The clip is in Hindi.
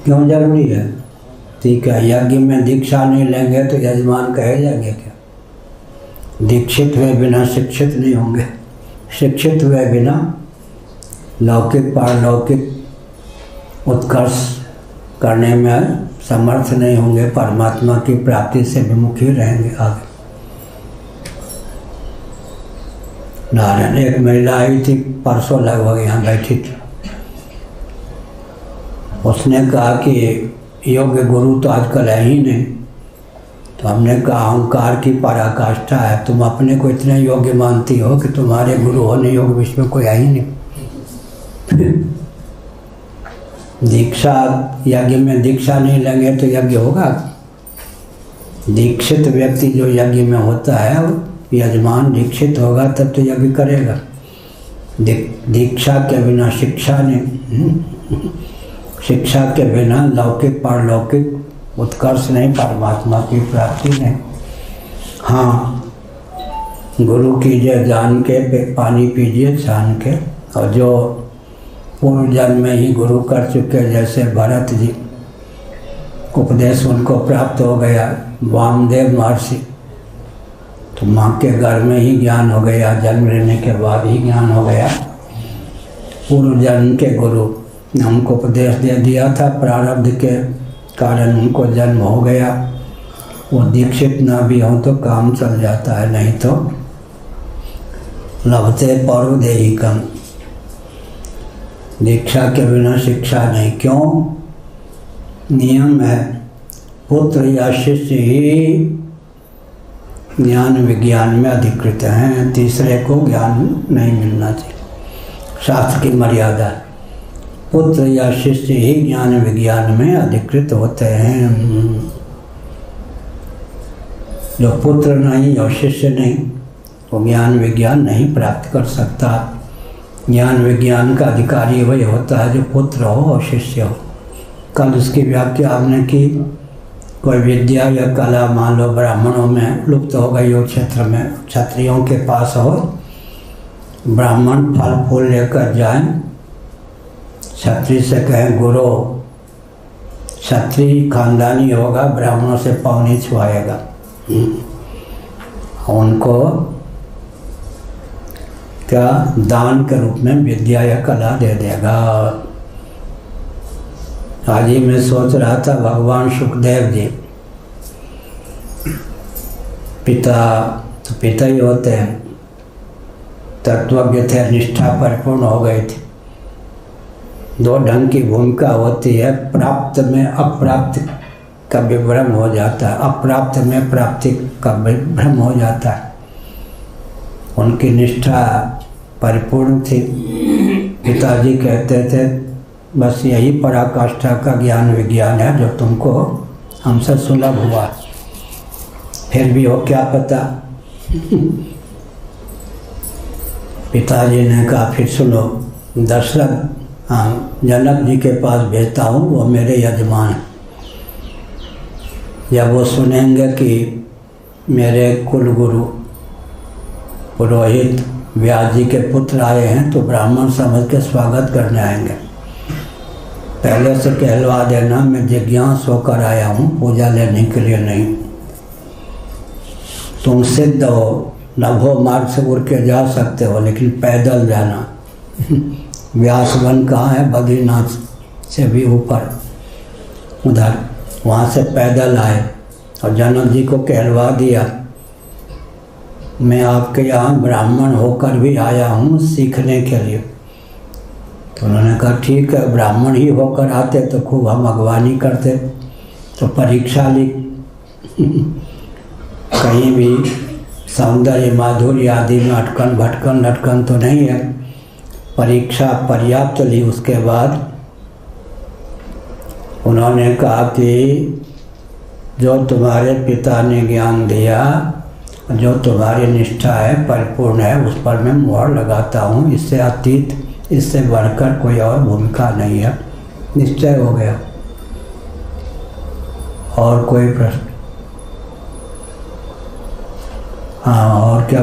क्यों जरूरी है? ठीक है, यज्ञ में दीक्षा नहीं लेंगे तो यजमान कहे जाएंगे क्या? दीक्षित हुए बिना शिक्षित नहीं होंगे, शिक्षित हुए बिना लौकिक पारलौकिक उत्कर्ष करने में समर्थ नहीं होंगे, परमात्मा की प्राप्ति से विमुख ही रहेंगे आगे। नारायण, एक महिला आई थी परसों लगभग यहाँ बैठी थी, उसने कहा कि योग्य गुरु तो आजकल है ही नहीं। तो हमने कहा अहंकार की पराकाष्ठा है, तुम अपने को इतने योग्य मानती हो कि तुम्हारे गुरु होने योग्य विश्व में कोई है ही नहीं। दीक्षा, यज्ञ में दीक्षा नहीं लेंगे तो यज्ञ होगा? दीक्षित व्यक्ति जो यज्ञ में होता है, यजमान दीक्षित होगा तब तो यज्ञ करेगा। दीक्षा के बिना शिक्षा नहीं, शिक्षा के बिना लौकिक पारलौकिक उत्कर्ष नहीं, परमात्मा की प्राप्ति नहीं। हाँ, गुरु कीजिए जान के, पानी पीजिए छान के। और जो पूर्व जन्म में ही गुरु कर चुके, जैसे भरत जी, उपदेश उनको प्राप्त हो गया, वामदेव महर्षि, तो माँ के घर में ही ज्ञान हो गया, जन्म लेने के बाद ही ज्ञान हो गया। पूर्व जन्म के गुरु ने हमको उपदेश दे दिया था, प्रारब्ध के कारण उनको जन्म हो गया। वो दीक्षित ना भी हो तो काम चल जाता है, नहीं तो लभते पौरुदेहिकम, दीक्षा के बिना शिक्षा नहीं। क्यों? नियम है, पुत्र या शिष्य ही ज्ञान विज्ञान में अधिकृत हैं, तीसरे को ज्ञान नहीं मिलना चाहिए। शास्त्र की मर्यादा है, पुत्र या शिष्य ही ज्ञान विज्ञान में अधिकृत होते हैं। जो पुत्र नहीं और शिष्य नहीं, वो ज्ञान विज्ञान नहीं प्राप्त कर सकता। ज्ञान विज्ञान का अधिकारी वही होता है जो पुत्र हो और शिष्य हो। कल इसकी व्याख्या आपने की, कोई विद्या या कला मान लो ब्राह्मणों में लुप्त हो गई हो, क्षेत्र में क्षत्रियों के पास हो, ब्राह्मण फल फूल लेकर जाएं, क्षत्रिय से कहें गुरु, क्षत्रिय खानदानी होगा, ब्राह्मणों से पाँव नहीं छुआएगा, उनको क्या दान के रूप में विद्या या कला दे देगा। आज ही मैं सोच रहा था, भगवान सुखदेव जी पिता तो पिता ही होते हैं, तत्वज्ञ थे, निष्ठा परिपूर्ण हो गई थी। दो ढंग की भूमिका होती है, प्राप्त में अप्राप्त का विभ्रम हो जाता है, अप्राप्त में प्राप्ति का विभ्रम हो जाता है। उनकी निष्ठा परिपूर्ण थी। पिताजी कहते थे बस यही पराकाष्ठा का ज्ञान विज्ञान है जो तुमको हमसे सुलभ हुआ, फिर भी हो क्या पता। पिताजी ने कहा फिर सुनो, दशरथ, हाँ, जनक जी के पास भेजता हूँ, वो मेरे यजमान हैं। जब वो सुनेंगे कि मेरे कुल गुरु पुरोहित व्यास जी के पुत्र आए हैं तो ब्राह्मण समझ के स्वागत करने आएंगे। पहले से कहलवा देना मैं जिज्ञास होकर आया हूँ, पूजा लेने के लिए नहीं। तुम सिद्ध हो, नभो मार्ग से उड़ के जा सकते हो, लेकिन पैदल जाना। व्यास वन कहाँ है? बद्रीनाथ से भी ऊपर, उधर, वहाँ से पैदल आए और जनक जी को कहलवा दिया मैं आपके यहाँ ब्राह्मण होकर भी आया हूँ सीखने के लिए। तो उन्होंने कहा ठीक है, ब्राह्मण ही होकर आते तो खूब हम अगवानी करते। तो परीक्षा ली, कहीं भी सौंदर्य माधुर्य आदि में अटकन भटकन लटकन तो नहीं है, परीक्षा पर्याप्त ली। उसके बाद उन्होंने कहा कि जो तुम्हारे पिता ने ज्ञान दिया, जो तुम्हारी निष्ठा है परिपूर्ण है, उस पर मैं मोहर लगाता हूँ, इससे अतीत, इससे बढ़कर कोई और भूमिका नहीं है। निश्चय हो गया। और कोई प्रश्न? हाँ, और क्या?